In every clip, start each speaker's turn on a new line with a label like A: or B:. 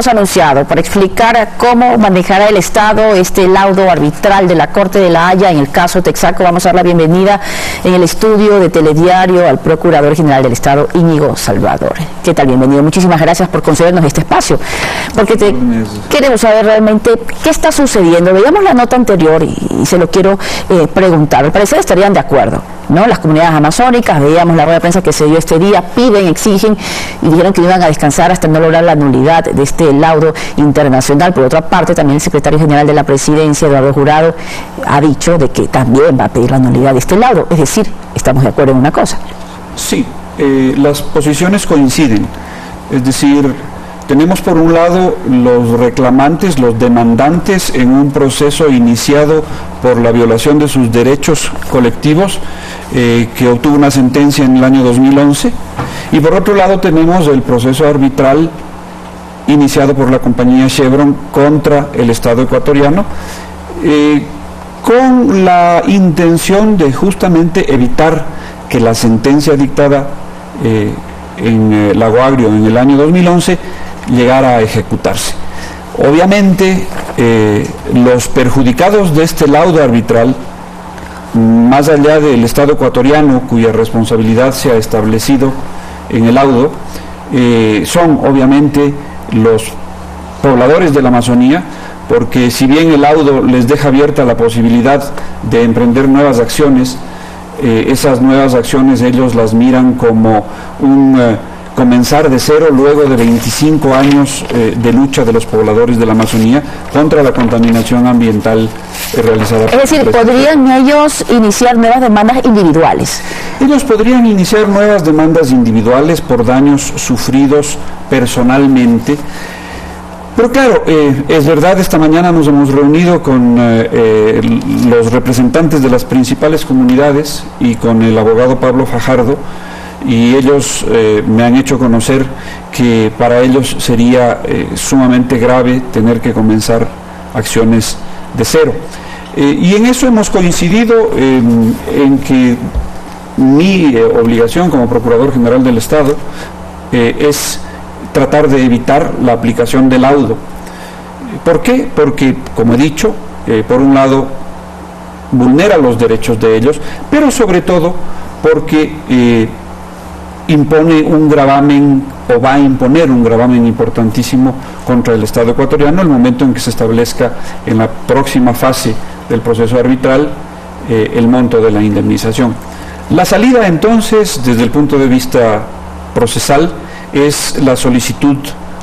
A: hemos anunciado, para explicar cómo manejará el Estado este laudo arbitral de la Corte de la Haya en el caso Texaco. Vamos a dar la bienvenida en el estudio de Telediario al Procurador General del Estado, Íñigo Salvador. ¿Qué tal? Bienvenido. Muchísimas gracias por concedernos este espacio, porque queremos saber realmente qué está sucediendo. Veíamos la nota anterior y se lo quiero preguntar. Al parecer estarían de acuerdo, ¿no? Las comunidades amazónicas, veíamos la rueda de prensa que se dio este día, piden, exigen y dijeron que iban a descansar hasta no lograr la nulidad de este laudo internacional. Por otra parte, también el secretario general de la Presidencia, Eduardo Jurado, ha dicho de que también va a pedir la nulidad de este laudo. Es decir, estamos de acuerdo en una cosa.
B: Sí, las posiciones coinciden. Es decir, tenemos por un lado los reclamantes, los demandantes en un proceso iniciado por la violación de sus derechos colectivos, que obtuvo una sentencia en el año 2011, y por otro lado tenemos el proceso arbitral iniciado por la compañía Chevron contra el Estado ecuatoriano, con la intención de justamente evitar que la sentencia dictada en Lago Agrio en el año 2011 llegara a ejecutarse. Obviamente, los perjudicados de este laudo arbitral, más allá del Estado ecuatoriano, cuya responsabilidad se ha establecido en el laudo, son obviamente los pobladores de la Amazonía, porque si bien el laudo les deja abierta la posibilidad de emprender nuevas acciones, esas nuevas acciones ellos las miran como un comenzar de cero luego de 25 años de lucha de los pobladores de la Amazonía contra la contaminación ambiental realizada.
A: Es decir, ¿podrían ellos iniciar nuevas demandas individuales?
B: Ellos podrían iniciar nuevas demandas individuales por daños sufridos personalmente. Pero claro, es verdad, esta mañana nos hemos reunido con los representantes de las principales comunidades y con el abogado Pablo Fajardo, y ellos me han hecho conocer que para ellos sería sumamente grave tener que comenzar acciones de cero. Y en eso hemos coincidido en que mi obligación como Procurador General del Estado es tratar de evitar la aplicación del laudo. ¿Por qué? Porque, como he dicho, por un lado vulnera los derechos de ellos, pero sobre todo porque impone un gravamen, o va a imponer un gravamen importantísimo contra el Estado ecuatoriano el momento en que se establezca en la próxima fase del proceso arbitral el monto de la indemnización. La salida entonces, desde el punto de vista procesal, es la solicitud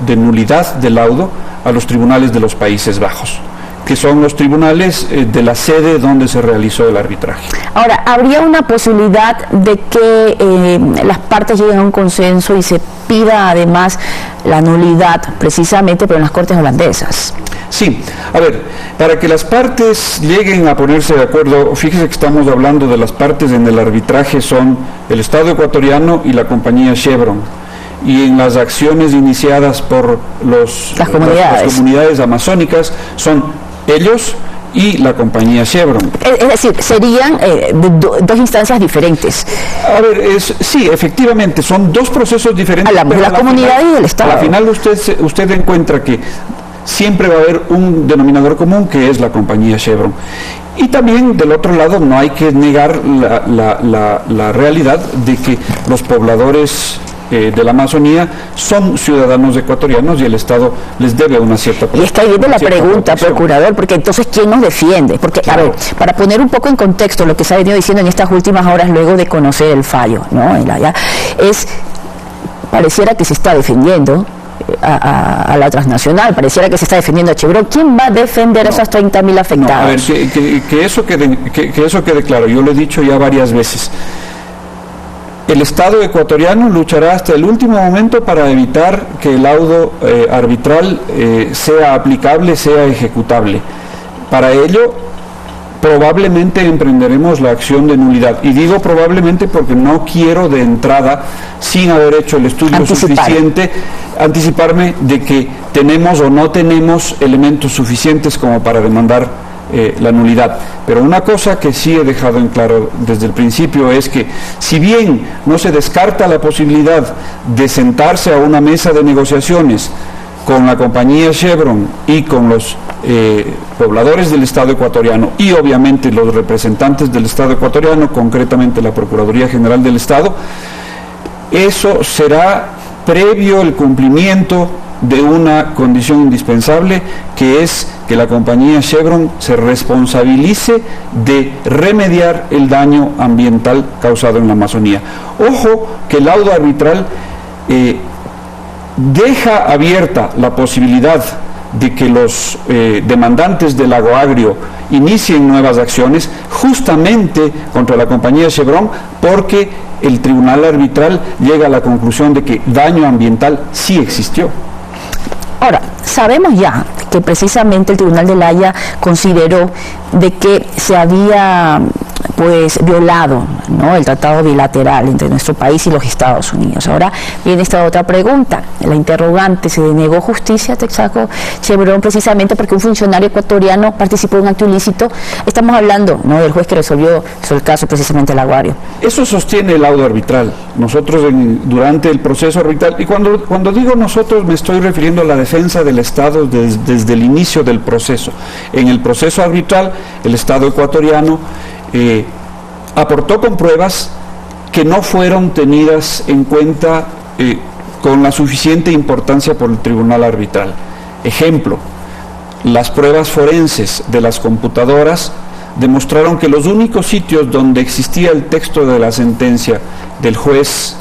B: de nulidad del laudo a los tribunales de los Países Bajos, que son los tribunales de la sede donde se realizó el arbitraje. Ahora, ¿habría una posibilidad de que las partes lleguen a un consenso y se pida además la nulidad precisamente pero en las Cortes holandesas? Sí, a ver, para que las partes lleguen a ponerse de acuerdo, fíjese que estamos hablando de las partes en el arbitraje son el Estado ecuatoriano y la compañía Chevron, y en las acciones iniciadas por las comunidades amazónicas son ellos y la compañía Chevron. Es decir, serían dos instancias diferentes. A ver, sí, efectivamente, son dos procesos diferentes. Hablamos de la comunidad y del Estado. Al final usted encuentra que siempre va a haber un denominador común, que es la compañía Chevron. Y también, del otro lado, no hay que negar la realidad de que los pobladores de la Amazonía son ciudadanos ecuatorianos y el Estado les debe una cierta protección. Y está ahí viene la pregunta, procurador, porque entonces ¿quién nos defiende? Porque, claro, a ver, para poner un poco en contexto lo que se ha venido diciendo en estas últimas horas luego de conocer el fallo, ¿no? Pareciera que se está defendiendo a la transnacional, pareciera que se está defendiendo a Chevron. ¿Quién va a defender a esos 30.000 afectados? No, a ver, que eso quede claro. Yo lo he dicho ya varias veces. El Estado ecuatoriano luchará hasta el último momento para evitar que el laudo arbitral sea aplicable, sea ejecutable. Para ello, probablemente emprenderemos la acción de nulidad. Y digo probablemente porque no quiero de entrada, sin haber hecho el estudio suficiente, anticiparme de que tenemos o no tenemos elementos suficientes como para demandar la nulidad. Pero una cosa que sí he dejado en claro desde el principio es que, si bien no se descarta la posibilidad de sentarse a una mesa de negociaciones con la compañía Chevron y con los pobladores del Estado ecuatoriano y obviamente los representantes del Estado ecuatoriano, concretamente la Procuraduría General del Estado, eso será previo el cumplimiento de una condición indispensable, que es que la compañía Chevron se responsabilice de remediar el daño ambiental causado en la Amazonía. Ojo que el laudo arbitral deja abierta la posibilidad de que los demandantes del lago agrio inicien nuevas acciones justamente contra la compañía Chevron, porque el tribunal arbitral llega a la conclusión de que daño ambiental sí existió.
A: Ahora, sabemos ya que precisamente el Tribunal de La Haya consideró de que se había violado, ¿no?, el tratado bilateral entre nuestro país y los Estados Unidos. Ahora viene esta otra pregunta. La interrogante: ¿se denegó justicia a Texaco Chevron precisamente porque un funcionario ecuatoriano participó en un acto ilícito? Estamos hablando, ¿no?, del juez que resolvió el caso precisamente el Aguario.
B: Eso sostiene el laudo arbitral. Nosotros durante el proceso arbitral, y cuando digo nosotros me estoy refiriendo a la defensa del Estado desde el inicio del proceso. En el proceso arbitral, el Estado ecuatoriano aportó con pruebas que no fueron tenidas en cuenta con la suficiente importancia por el tribunal arbitral. Ejemplo, las pruebas forenses de las computadoras demostraron que los únicos sitios donde existía el texto de la sentencia del juez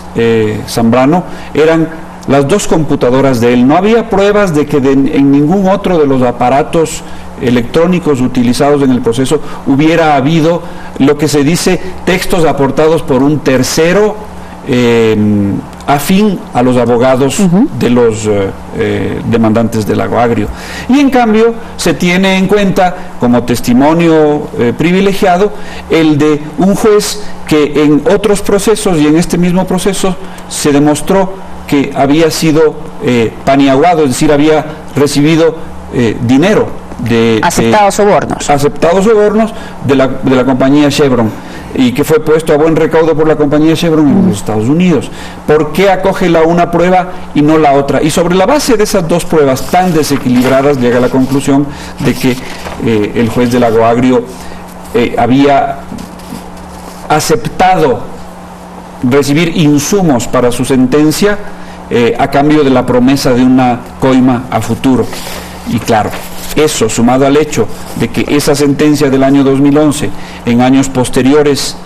B: Zambrano eran las dos computadoras de él. No había pruebas de que en ningún otro de los aparatos electrónicos utilizados en el proceso hubiera habido lo que se dice textos aportados por un tercero afín a los abogados de los demandantes del lago agrio. Y en cambio se tiene en cuenta como testimonio privilegiado el de un juez que en otros procesos y en este mismo proceso se demostró que había sido paniaguado, es decir, había recibido dinero
A: aceptados sobornos
B: de la compañía Chevron, y que fue puesto a buen recaudo por la compañía Chevron en los Estados Unidos. ¿Por qué acoge la una prueba y no la otra? Y sobre la base de esas dos pruebas tan desequilibradas llega a la conclusión de que el juez del lago agrio había aceptado recibir insumos para su sentencia a cambio de la promesa de una coima a futuro. Y claro, eso sumado al hecho de que esa sentencia del año 2011 en años posteriores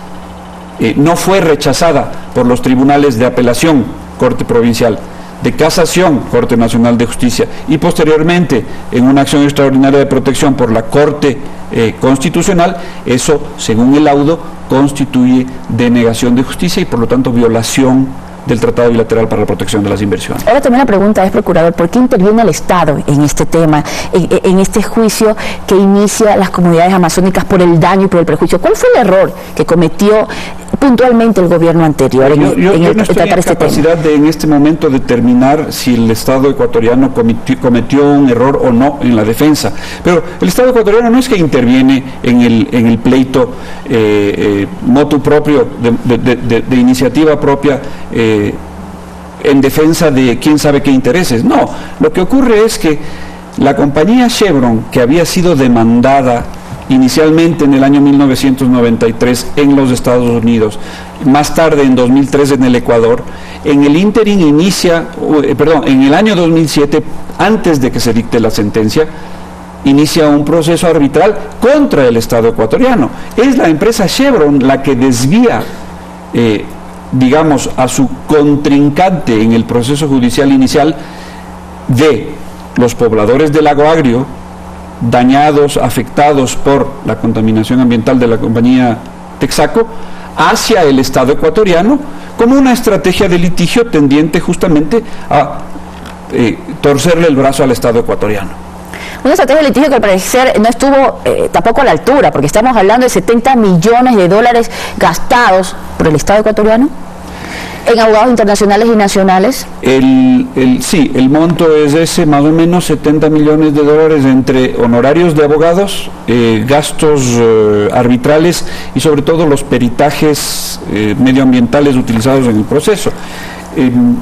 B: no fue rechazada por los tribunales de apelación, Corte Provincial, de Casación, Corte Nacional de Justicia, y posteriormente en una acción extraordinaria de protección por la Corte Constitucional, eso, según el laudo, constituye denegación de justicia y por lo tanto violación del Tratado Bilateral para la Protección de las Inversiones.
A: Ahora también la pregunta es, procurador, ¿por qué interviene el Estado en este tema, en este juicio que inicia las comunidades amazónicas por el daño y por el perjuicio? ¿Cuál fue el error que cometió puntualmente el gobierno anterior
B: en tratar este capacidad tema? De en este momento determinar si el Estado ecuatoriano cometió un error o no en la defensa, pero el Estado ecuatoriano no es que interviene en el pleito motu propio, de iniciativa propia, en defensa de quién sabe qué intereses. No, lo que ocurre es que la compañía Chevron, que había sido demandada inicialmente en el año 1993 en los Estados Unidos, más tarde en 2003 en el Ecuador, en el ínterin en el año 2007, antes de que se dicte la sentencia, inicia un proceso arbitral contra el Estado ecuatoriano. Es la empresa Chevron la que desvía digamos, a su contrincante en el proceso judicial inicial de los pobladores del lago agrio, dañados, afectados por la contaminación ambiental de la compañía Texaco, hacia el Estado ecuatoriano, como una estrategia de litigio tendiente justamente a torcerle el brazo al Estado ecuatoriano.
A: Una estrategia de litigio que al parecer no estuvo tampoco a la altura, porque estamos hablando de 70 millones de dólares gastados por el Estado ecuatoriano en abogados internacionales y nacionales.
B: Sí, el monto es ese, más o menos 70 millones de dólares entre honorarios de abogados, gastos arbitrales y sobre todo los peritajes medioambientales utilizados en el proceso.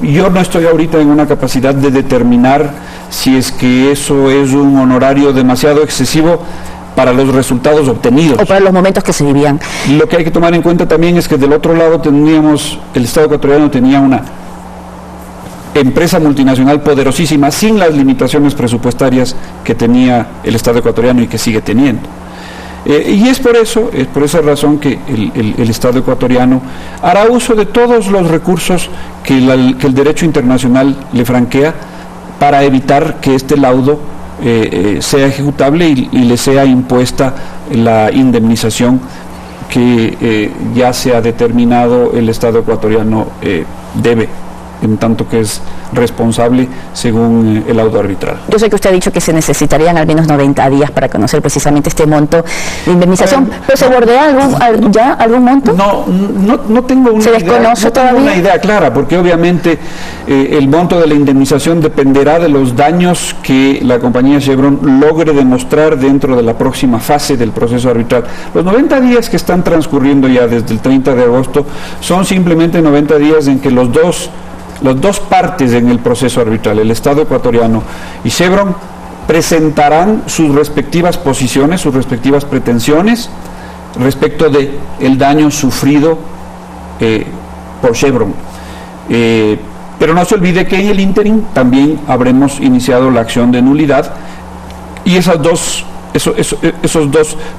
B: yo no estoy ahorita en una capacidad de determinar si es que eso es un honorario demasiado excesivo para los resultados obtenidos.
A: O para los momentos que se vivían.
B: Lo que hay que tomar en cuenta también es que del otro lado el Estado ecuatoriano tenía una empresa multinacional poderosísima sin las limitaciones presupuestarias que tenía el Estado ecuatoriano y que sigue teniendo. Y es por esa razón que el Estado ecuatoriano hará uso de todos los recursos que el derecho internacional le franquea para evitar que este laudo sea ejecutable y le sea impuesta la indemnización que ya se ha determinado el Estado ecuatoriano debe, en tanto que es responsable según el laudo arbitral.
A: Yo sé que usted ha dicho que se necesitarían al menos 90 días para conocer precisamente este monto de indemnización, pero ¿se bordea algún monto?
B: No tengo una
A: ¿Se desconoce todavía?
B: Una idea clara, porque obviamente el monto de la indemnización dependerá de los daños que la compañía Chevron logre demostrar dentro de la próxima fase del proceso arbitral. Los 90 días que están transcurriendo ya desde el 30 de agosto son simplemente 90 días en que las dos partes en el proceso arbitral, el Estado ecuatoriano y Chevron, presentarán sus respectivas posiciones, sus respectivas pretensiones respecto de el daño sufrido por Chevron. Pero no se olvide que en el ínterin también habremos iniciado la acción de nulidad y esos dos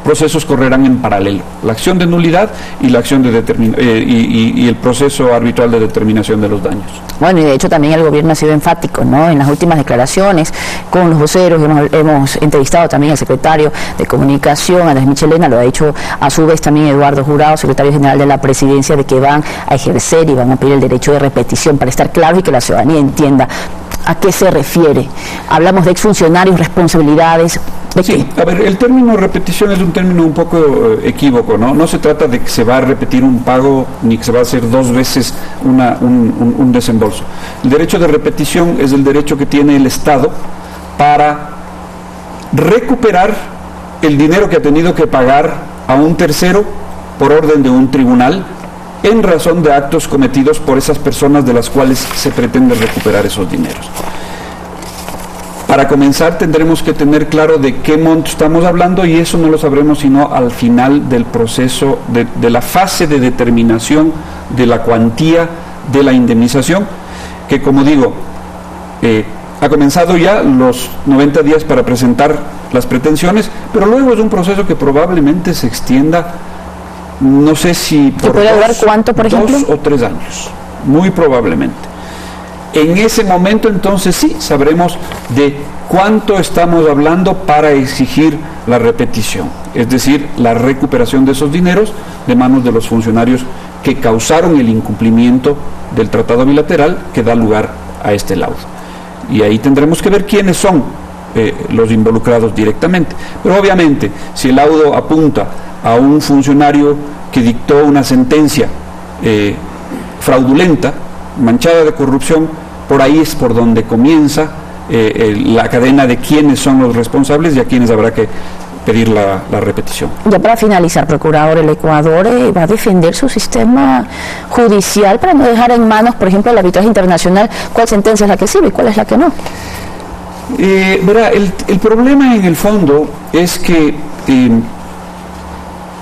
B: procesos correrán en paralelo, la acción de nulidad y la acción de y el proceso arbitral de determinación de los daños.
A: Bueno, y de hecho también el gobierno ha sido enfático, ¿no? En las últimas declaraciones con los voceros, hemos entrevistado también al secretario de Comunicación, Andrés Michelena, lo ha dicho a su vez también Eduardo Jurado, secretario general de la Presidencia, de que van a ejercer y van a pedir el derecho de repetición para estar claros y que la ciudadanía entienda a qué se refiere. Hablamos de exfuncionarios, responsabilidades.
B: Sí, a ver, el término repetición es un término un poco equívoco, ¿no? No se trata de que se va a repetir un pago ni que se va a hacer dos veces un desembolso. El derecho de repetición es el derecho que tiene el Estado para recuperar el dinero que ha tenido que pagar a un tercero por orden de un tribunal en razón de actos cometidos por esas personas de las cuales se pretende recuperar esos dineros. Para comenzar tendremos que tener claro de qué monto estamos hablando y eso no lo sabremos sino al final del proceso de la fase de determinación de la cuantía de la indemnización, que como digo, ha comenzado ya los 90 días para presentar las pretensiones, pero luego es un proceso que probablemente se extienda, no sé si por
A: ¿puede durar cuánto, por ejemplo?
B: 2 o 3 años, muy probablemente. En ese momento entonces sí sabremos de cuánto estamos hablando para exigir la repetición, es decir, la recuperación de esos dineros de manos de los funcionarios que causaron el incumplimiento del tratado bilateral que da lugar a este laudo. Y ahí tendremos que ver quiénes son los involucrados directamente. Pero obviamente, si el laudo apunta a un funcionario que dictó una sentencia fraudulenta, manchada de corrupción, por ahí es por donde comienza la cadena de quiénes son los responsables y a quienes habrá que pedir la repetición.
A: Ya para finalizar, procurador, el Ecuador va a defender su sistema judicial para no dejar en manos, por ejemplo, el arbitraje internacional, cuál sentencia es la que sirve y cuál es la que no.
B: Verá, el problema en el fondo es que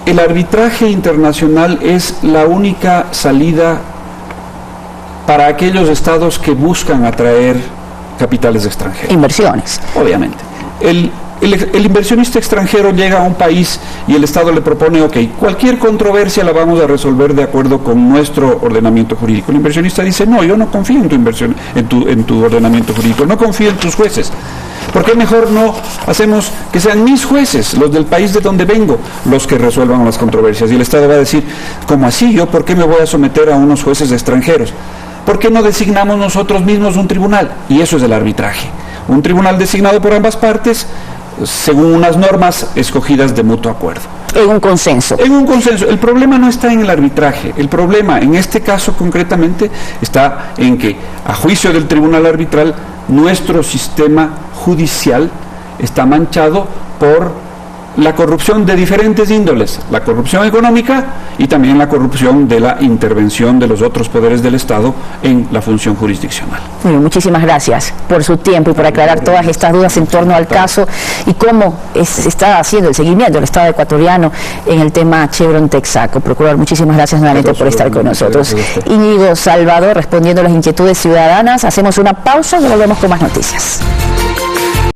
B: el arbitraje internacional es la única salida para aquellos estados que buscan atraer capitales extranjeros.
A: Inversiones.
B: Obviamente. El inversionista extranjero llega a un país y el Estado le propone, ok, cualquier controversia la vamos a resolver de acuerdo con nuestro ordenamiento jurídico. El inversionista dice, no, yo no confío en tu inversión, en tu ordenamiento jurídico, no confío en tus jueces. ¿Por qué mejor no hacemos que sean mis jueces, los del país de donde vengo, los que resuelvan las controversias? Y el Estado va a decir, ¿cómo así? ¿Yo por qué me voy a someter a unos jueces extranjeros? ¿Por qué no designamos nosotros mismos un tribunal? Y eso es el arbitraje. Un tribunal designado por ambas partes, según unas normas escogidas de mutuo acuerdo.
A: En un consenso.
B: En un consenso. El problema no está en el arbitraje. El problema, en este caso concretamente, está en que, a juicio del tribunal arbitral, nuestro sistema judicial está manchado por la corrupción de diferentes índoles, la corrupción económica y también la corrupción de la intervención de los otros poderes del Estado en la función jurisdiccional.
A: Muy bien, muchísimas gracias por su tiempo y por aclarar todas estas dudas en torno al caso y cómo se está haciendo el seguimiento del Estado ecuatoriano en el tema Chevron Texaco. Procurador, muchísimas gracias nuevamente por estar con nosotros. Íñigo Salvador respondiendo a las inquietudes ciudadanas. Hacemos una pausa y volvemos con más noticias.